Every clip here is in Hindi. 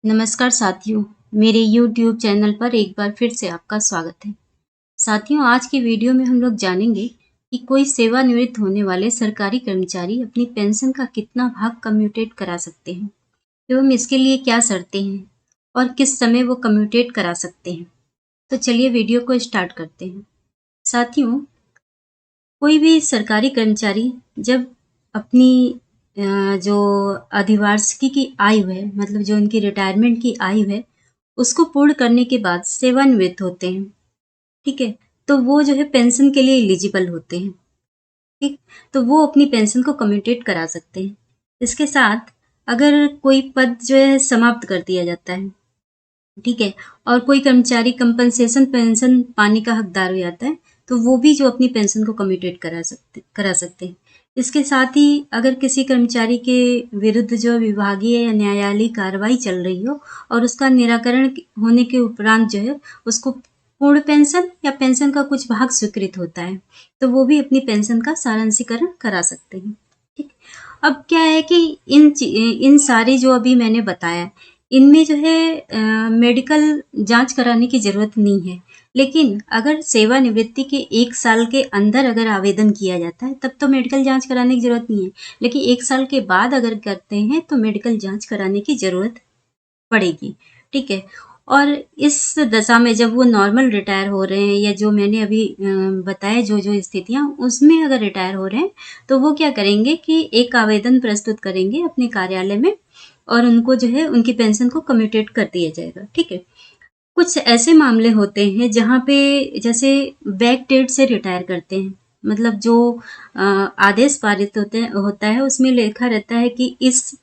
नमस्कार साथियों, मेरे YouTube चैनल पर एक बार फिर से आपका स्वागत है। साथियों, आज की वीडियो में हम लोग जानेंगे कि कोई सेवानिवृत्त होने वाले सरकारी कर्मचारी अपनी पेंशन का कितना भाग कम्यूटेट करा सकते हैं एवं इसके लिए क्या शर्तें हैं और किस समय वो कम्यूटेट करा सकते हैं। तो चलिए वीडियो को स्टार्ट करते हैं। साथियों, कोई भी सरकारी कर्मचारी जब अपनी जो अधिवार्षिकी की आयु है, मतलब जो उनकी रिटायरमेंट की आयु है, उसको पूर्ण करने के बाद सेवानिवृत्त होते हैं, ठीक है? तो वो जो है पेंशन के लिए एलिजिबल होते हैं, ठीक? तो वो अपनी पेंशन को कम्यूटेट करा सकते हैं। इसके साथ अगर कोई पद जो है समाप्त कर दिया जाता है, ठीक है, और कोई कर्मचारी कंपनसेशन पेंशन पाने का हकदार हो जाता है, तो वो भी जो अपनी पेंशन को कम्यूटेट करा सकते हैं। इसके साथ ही अगर किसी कर्मचारी के विरुद्ध जो विभागीय या न्यायालयी कार्रवाई चल रही हो और उसका निराकरण होने के उपरांत जो है उसको पूर्ण पेंशन या पेंशन का कुछ भाग स्वीकृत होता है, तो वो भी अपनी पेंशन का सारांशीकरण करा सकते हैं, ठीक। अब क्या है कि इन सारी जो अभी मैंने बताया, इनमें जो है मेडिकल जांच कराने की ज़रूरत नहीं है, लेकिन अगर सेवानिवृत्ति के 1 साल के अंदर अगर आवेदन किया जाता है, तब तो मेडिकल जांच कराने की ज़रूरत नहीं है, लेकिन 1 साल के बाद अगर करते हैं, तो मेडिकल जांच कराने की ज़रूरत पड़ेगी, ठीक है। और इस दशा में जब वो नॉर्मल रिटायर हो रहे हैं या जो मैंने अभी बताया जो स्थितियाँ, उसमें अगर रिटायर हो रहे हैं, तो वो क्या करेंगे कि एक आवेदन प्रस्तुत करेंगे अपने कार्यालय में और उनको जो है उनकी पेंशन को कम्यूटेट कर दिया जाएगा, ठीक है। कुछ ऐसे मामले होते हैं जहाँ पे जैसे बैक डेट से रिटायर करते हैं, मतलब जो आदेश पारित होता है उसमें लिखा रहता है कि इस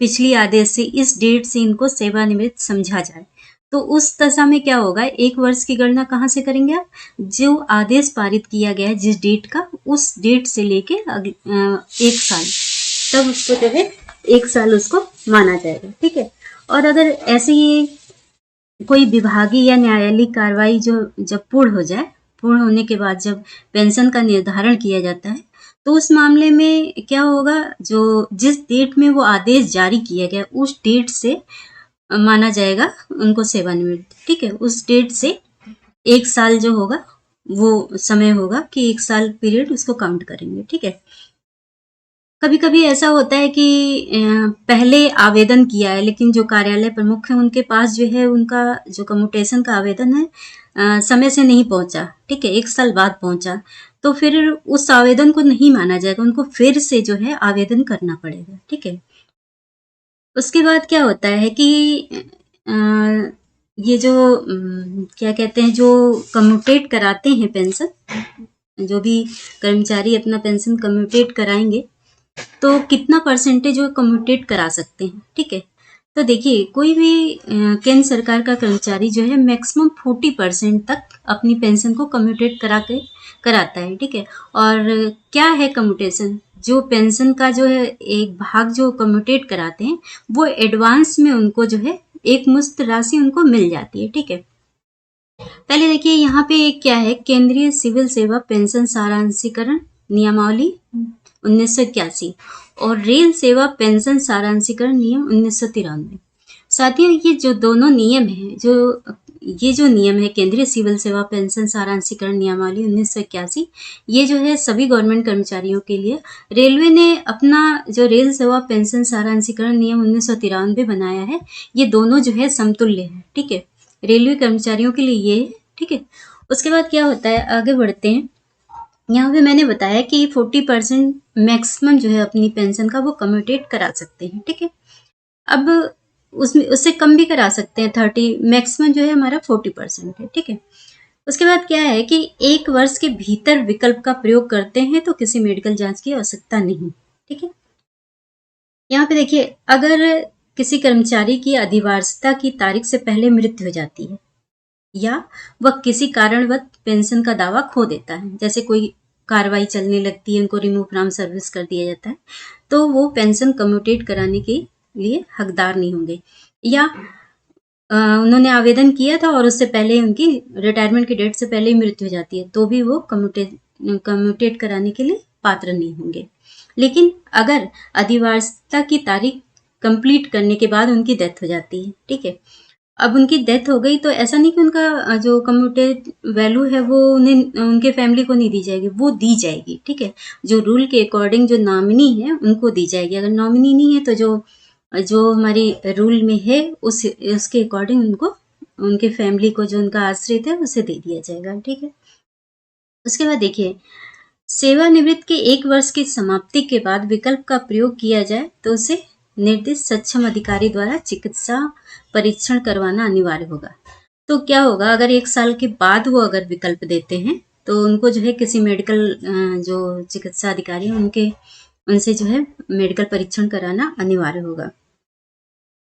पिछली आदेश से इस डेट से इनको सेवानिवृत्त समझा जाए। तो उस दशा में क्या होगा, 1 वर्ष की गणना कहाँ से करेंगे आप? जो आदेश पारित किया गया है जिस डेट का, उस डेट से लेके 1 साल, तब उसको जो है 1 साल उसको माना जाएगा, ठीक है। और अगर ऐसे ही कोई विभागीय या न्यायालयिक कार्रवाई जो जब पूर्ण हो जाए, पूर्ण होने के बाद जब पेंशन का निर्धारण किया जाता है, तो उस मामले में क्या होगा, जो जिस डेट में वो आदेश जारी किया गया उस डेट से माना जाएगा उनको सेवानिवृत्त, ठीक है। उस डेट से 1 साल जो होगा वो समय होगा कि 1 साल पीरियड उसको काउंट करेंगे, ठीक है। कभी कभी ऐसा होता है कि पहले आवेदन किया है, लेकिन जो कार्यालय प्रमुख है उनके पास जो है उनका जो कम्यूटेशन का आवेदन है समय से नहीं पहुंचा, ठीक है, 1 साल बाद पहुंचा, तो फिर उस आवेदन को नहीं माना जाएगा, उनको फिर से जो है आवेदन करना पड़ेगा, ठीक है। उसके बाद क्या होता है कि ये जो क्या कहते हैं, जो कम्यूटेट कराते हैं पेंशन, जो भी कर्मचारी अपना पेंशन कम्यूटेट कराएंगे, तो कितना परसेंटेज वो कम्यूटेट करा सकते हैं, ठीक है। तो देखिए, कोई भी केंद्र सरकार का कर्मचारी जो है मैक्सिमम 40% तक अपनी पेंशन को कम्यूटेट कराता है, ठीक है। और क्या है कम्यूटेशन? जो पेंशन का जो है एक भाग जो कम्यूटेट कराते हैं, वो एडवांस में उनको जो है एक मुश्त राशि उनको मिल जाती है, ठीक है। पहले देखिए यहाँ पे क्या है, केंद्रीय सिविल सेवा पेंशन सारांशीकरण नियमावली 1981 और रेल सेवा पेंशन सारांशीकरण नियम 1993। साथियों, ये जो दोनों नियम है, ये जो नियम है केंद्रीय सिविल सेवा पेंशन सारांशीकरण नियमावली 1981, ये जो है सभी गवर्नमेंट कर्मचारियों के लिए। रेलवे ने अपना जो रेल सेवा पेंशन सारांशीकरण नियम 1993 बनाया है, ये दोनों जो है समतुल्य है, ठीक है। रेलवे कर्मचारियों के लिए ये, ठीक है। उसके बाद क्या होता है, आगे बढ़ते हैं। यहाँ पे मैंने बताया कि 40% मैक्सिमम जो है अपनी पेंशन का वो कम्यूटेट करा सकते हैं, ठीक है। अब उसमें उससे कम भी करा सकते हैं, 30, मैक्सिमम जो है हमारा 40% है, ठीक है। उसके बाद क्या है कि 1 वर्ष के भीतर विकल्प का प्रयोग करते हैं तो किसी मेडिकल जांच की आवश्यकता नहीं, ठीक है। यहाँ पे देखिए, अगर किसी कर्मचारी की अधिवार्षता की तारीख से पहले मृत्यु हो जाती है या वह किसी कारणवश पेंशन का दावा खो देता है, जैसे कोई कार्रवाई चलने लगती है, उनको रिमूव फ्रॉम सर्विस कर दिया जाता है, तो वो पेंशन कम्यूटेट कराने के लिए हकदार नहीं होंगे। या उन्होंने आवेदन किया था और उससे पहले उनकी रिटायरमेंट की डेट से पहले ही मृत्यु हो जाती है, तो भी वो कम्यूटेट कराने के लिए पात्र नहीं होंगे। लेकिन अगर अधिवार्षता की तारीख कंप्लीट करने के बाद उनकी डेथ हो जाती है, ठीक है। अब उनकी डेथ हो गई तो ऐसा नहीं कि उनका जो कम्यूटेड वैल्यू है वो उन्हें उनके फैमिली को नहीं दी जाएगी, वो दी जाएगी, ठीक है। जो रूल के अकॉर्डिंग जो नॉमिनी है उनको दी जाएगी। अगर नॉमिनी नहीं है तो जो जो हमारी रूल में है उसके अकॉर्डिंग उनको उनके फैमिली को जो उनका आश्रित है उसे दे दिया जाएगा, ठीक है। उसके बाद देखिए, सेवानिवृत्त के 1 वर्ष की समाप्ति के बाद विकल्प का प्रयोग किया जाए तो उसे निर्दिष्ट सक्षम अधिकारी द्वारा चिकित्सा परीक्षण करवाना अनिवार्य होगा। तो क्या होगा, अगर 1 साल के बाद वो अगर विकल्प देते हैं तो उनको जो है किसी मेडिकल जो चिकित्सा अधिकारी है उनसे जो है मेडिकल परीक्षण कराना अनिवार्य होगा।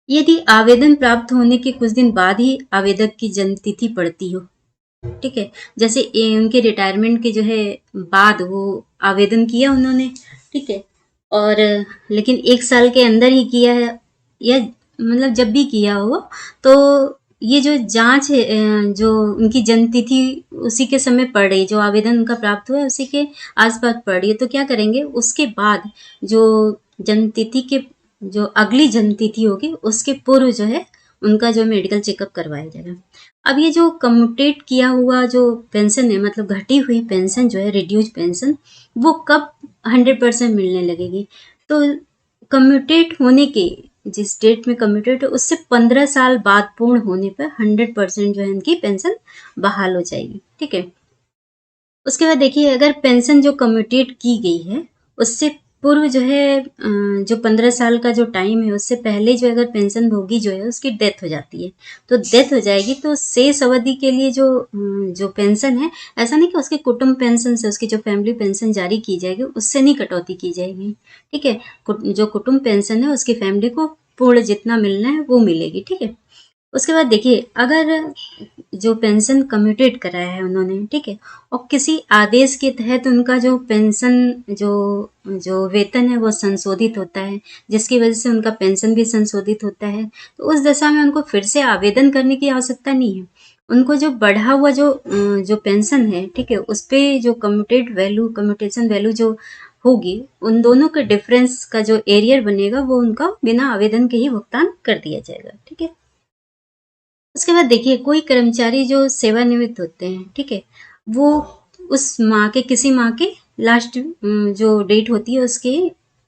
यदि आवेदन प्राप्त होने के कुछ दिन बाद ही आवेदक की जन्मतिथि पड़ती हो, ठीक है, जैसे उनके रिटायरमेंट के जो है बाद वो आवेदन किया उन्होंने, ठीक है, और लेकिन 1 साल के अंदर ही किया है या मतलब जब भी किया हो तो ये जो जांच है जो उनकी जन्मतिथि उसी के समय पड़ रही, जो आवेदन उनका प्राप्त हुआ है उसी के आसपास पड़ रही है, तो क्या करेंगे, उसके बाद जो जन्मतिथि के जो अगली जन्मतिथि होगी उसके पूर्व जो है उनका जो मेडिकल चेकअप करवाया जाएगा। अब ये जो कम्यूटेट किया हुआ जो पेंशन है, मतलब घटी हुई पेंशन जो है, रिड्यूज पेंशन, वो कब 100% मिलने लगेगी, तो कम्यूटेट होने के जिस डेट में कम्यूटेट है उससे 15 साल बाद पूर्ण होने पर 100% जो है उनकी पेंशन बहाल हो जाएगी, ठीक है। उसके बाद देखिए, अगर पेंशन जो कम्यूटेट की गई है उससे पूर्व जो है जो 15 साल का जो टाइम है उससे पहले जो अगर पेंशन भोगी जो है उसकी डेथ हो जाती है, तो डेथ हो जाएगी तो शेष अवधि के लिए जो पेंशन है, ऐसा नहीं कि उसके कुटुंब पेंशन से उसकी जो फैमिली पेंशन जारी की जाएगी उससे नहीं कटौती की जाएगी, ठीक है। जो कुटुंब पेंशन है उसकी फैमिली को पूर्ण जितना मिलना है वो मिलेगी, ठीक है। उसके बाद देखिए, अगर जो पेंशन कम्यूटेट कराया है उन्होंने, ठीक है, और किसी आदेश के तहत उनका जो पेंशन जो जो वेतन है वो संशोधित होता है, जिसकी वजह से उनका पेंशन भी संशोधित होता है, तो उस दशा में उनको फिर से आवेदन करने की आवश्यकता नहीं है। उनको जो बढ़ा हुआ जो पेंशन है, ठीक है, उस पर जो कम्यूटेशन वैल्यू जो होगी, उन दोनों के डिफरेंस का जो एरियर बनेगा वो उनका बिना आवेदन के ही भुगतान कर दिया जाएगा, ठीक है। उसके बाद देखिए, कोई कर्मचारी जो सेवानिवृत्त होते हैं, ठीक है, वो उस माह के किसी माह के लास्ट जो डेट होती है उसके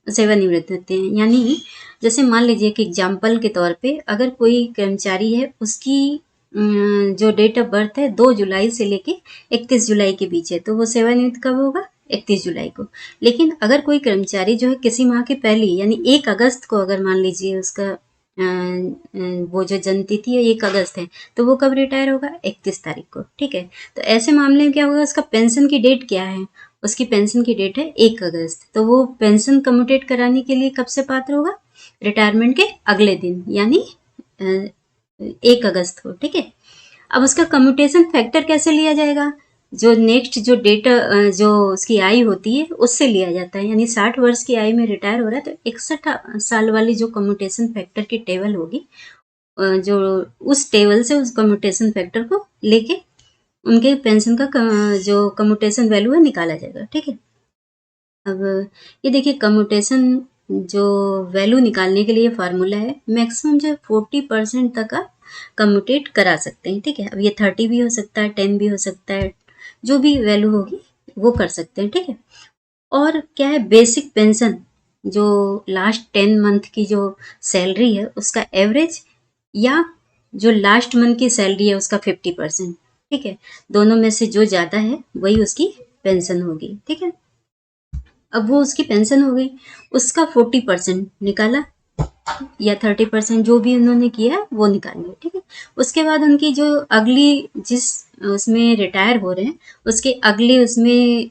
सेवानिवृत्त होते हैं। यानी जैसे मान लीजिए कि एग्जाम्पल के तौर पे अगर कोई कर्मचारी है उसकी जो डेट ऑफ बर्थ है 2 जुलाई से लेके 31 जुलाई के बीच है, तो वो सेवानिवृत्त कब होगा, 31 जुलाई को। लेकिन अगर कोई कर्मचारी जो है किसी माह के पहले यानी 1 अगस्त को अगर मान लीजिए उसका वो जो जन्मतिथि है 1 अगस्त है, तो वो कब रिटायर होगा, 31 तारीख को, ठीक है। तो ऐसे मामले में क्या होगा, उसका पेंशन की डेट क्या है, उसकी पेंशन की डेट है 1 अगस्त, तो वो पेंशन कम्यूटेट कराने के लिए कब से पात्र होगा, रिटायरमेंट के अगले दिन यानी 1 अगस्त को, ठीक है। अब उसका कम्यूटेशन फैक्टर कैसे लिया जाएगा, जो नेक्स्ट जो डेट जो उसकी आयु होती है उससे लिया जाता है। यानी 60 वर्ष की आयु में रिटायर हो रहा है तो 61 साल वाली जो कम्यूटेशन फैक्टर की टेबल होगी, जो उस टेबल से उस कम्यूटेशन फैक्टर को लेके उनके पेंशन का जो कम्यूटेशन वैल्यू है निकाला जाएगा, ठीक है। अब ये देखिए, कम्यूटेशन जो वैल्यू निकालने के लिए फार्मूला है, मैक्सिमम जो 40% तक आप कम्यूटेट करा सकते हैं, ठीक है। अब ये 30 भी हो सकता है, 10 भी हो सकता है, जो भी वैल्यू होगी वो कर सकते हैं, ठीक है। और क्या है, बेसिक पेंशन जो लास्ट 10 मंथ की जो सैलरी है उसका एवरेज, या जो लास्ट मंथ की सैलरी है उसका 50%, ठीक है। दोनों में से जो ज़्यादा है वही उसकी पेंशन होगी, ठीक है। अब वो उसकी पेंशन हो गई, उसका 40% निकाला या 30% जो भी उन्होंने किया वो निकालेंगे, ठीक है। उसके बाद उनकी जो अगली जिस उसमें रिटायर हो रहे हैं उसके अगले उसमें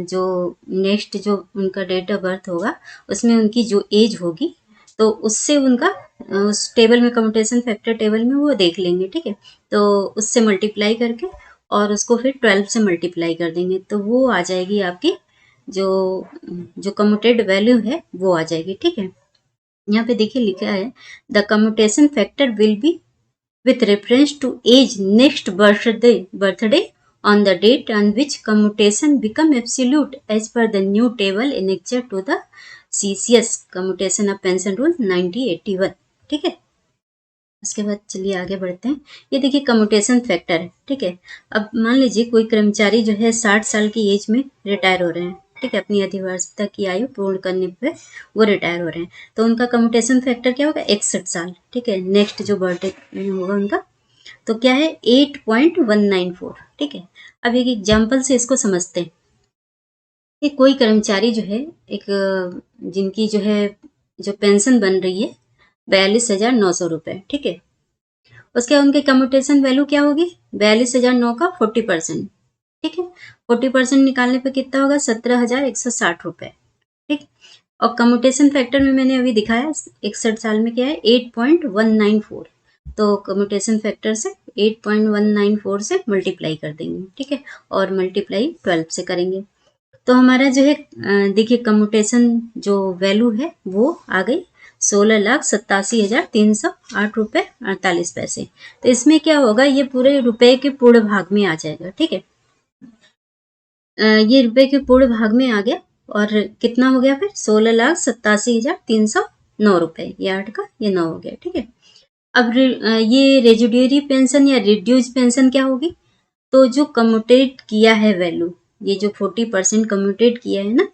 जो नेक्स्ट जो उनका डेट ऑफ बर्थ होगा उसमें उनकी जो एज होगी तो उससे उनका उस टेबल में कम्यूटेशन फैक्टर टेबल में वो देख लेंगे, ठीक है। तो उससे मल्टीप्लाई करके और उसको फिर 12 से मल्टीप्लाई कर देंगे तो वो आ जाएगी आपकी जो जो कम्यूटेड वैल्यू है वो आ जाएगी, ठीक है। यहाँ पे देखिए लिखा है, the commutation factor will be with reference to age next birthday on the date on which commutation become absolute as per the new table annexure to the CCS commutation of pension rule 1981। ठीक है, उसके बाद चलिए आगे बढ़ते हैं। ये देखिए कम्यूटेशन फैक्टर है। ठीक है, अब मान लीजिए कोई कर्मचारी जो है 60 साल की एज में रिटायर हो रहे हैं। ठीक है, अपनी अधिवर्षता की आयु पूर्ण करने पे वो रिटायर हो रहे हैं, तो उनका कम्यूटेशन फैक्टर क्या होगा, 61 साल। ठीक है, नेक्स्ट जो बर्थडे होगा उनका तो क्या है 8.194। ठीक है, अब एक एग्जाम्पल से इसको समझते हैं कि कोई कर्मचारी जो है एक जिनकी जो है जो पेंशन बन रही है 42,900 रुपये। ठीक है, उसके बाद उनकी कम्यूटेशन वैल्यू क्या होगी, 42,009 का 40%। ठीक है, 40% निकालने पे कितना होगा, 17,160 रुपये। ठीक, और कम्यूटेशन फैक्टर में मैंने अभी दिखाया 61 साल में क्या है 8.194, तो कम्यूटेशन फैक्टर से 8.194 से मल्टीप्लाई कर देंगे। ठीक है, और मल्टीप्लाई 12 से करेंगे तो हमारा जो है देखिए कम्यूटेशन जो वैल्यू है वो आ गई 16,87,308 रुपये 48 पैसे। तो इसमें क्या होगा, ये पूरे रुपए के पूर्ण भाग में आ जाएगा। ठीक है, ये रुपए के पूर्ण भाग में आ गया और कितना हो गया फिर 16,87,309 रुपये, ये 8 का ये 9 हो गया। ठीक है, अब ये रेजिडुअरी पेंशन या रिड्यूस पेंशन क्या होगी, तो जो कम्यूटेट किया है वैल्यू, ये जो 40% कम्यूटेट किया है ना,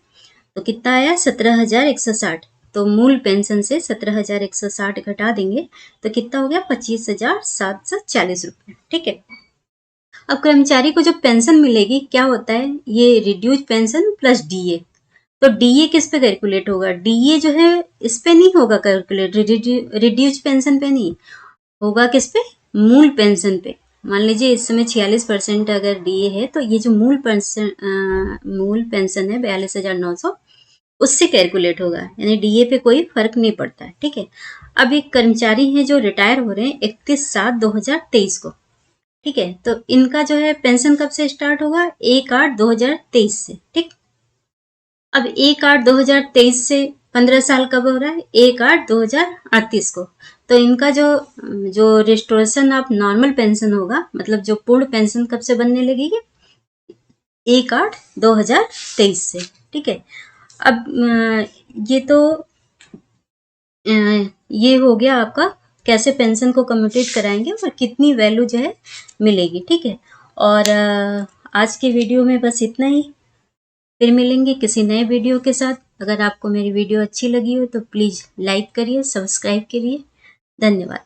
तो कितना आया 17,160। तो मूल पेंशन से 17,160 घटा देंगे तो कितना हो गया 25,740 रुपये। ठीक है, अब कर्मचारी को जो पेंशन मिलेगी क्या होता है, ये रिड्यूस पेंशन प्लस डीए। तो डीए किस पे कैलकुलेट होगा, डीए जो है इस पे नहीं होगा कैलकुलेट, रिड्यूस पेंशन पे नहीं होगा, किस पे, मूल पेंशन पे। मान लीजिए इस समय 46% अगर डीए है तो ये जो मूल पेंशन है 42,900 उससे कैलकुलेट होगा, यानी डीए पे कोई फर्क नहीं पड़ता है। ठीक है, अब एक कर्मचारी है जो रिटायर हो रहे हैं 31/7/2023 को। ठीक है, तो इनका जो है पेंशन कब से स्टार्ट होगा, 1/8/2023 से। ठीक, अब 1/8/2023 से 15 साल कब हो रहा है, 1/8/2038 को। तो इनका जो जो रिस्टोरेशन ऑफ नॉर्मल पेंशन होगा, मतलब जो पूर्ण पेंशन कब से बनने लगेगी, 1/8/2023 से। ठीक है, अब ये तो ये हो गया आपका कैसे पेंशन को कम्यूटेट कराएंगे और कितनी वैल्यू जो है मिलेगी। ठीक है, और आज के वीडियो में बस इतना ही, फिर मिलेंगे किसी नए वीडियो के साथ। अगर आपको मेरी वीडियो अच्छी लगी हो तो प्लीज़ लाइक करिए, सब्सक्राइब करिए। धन्यवाद।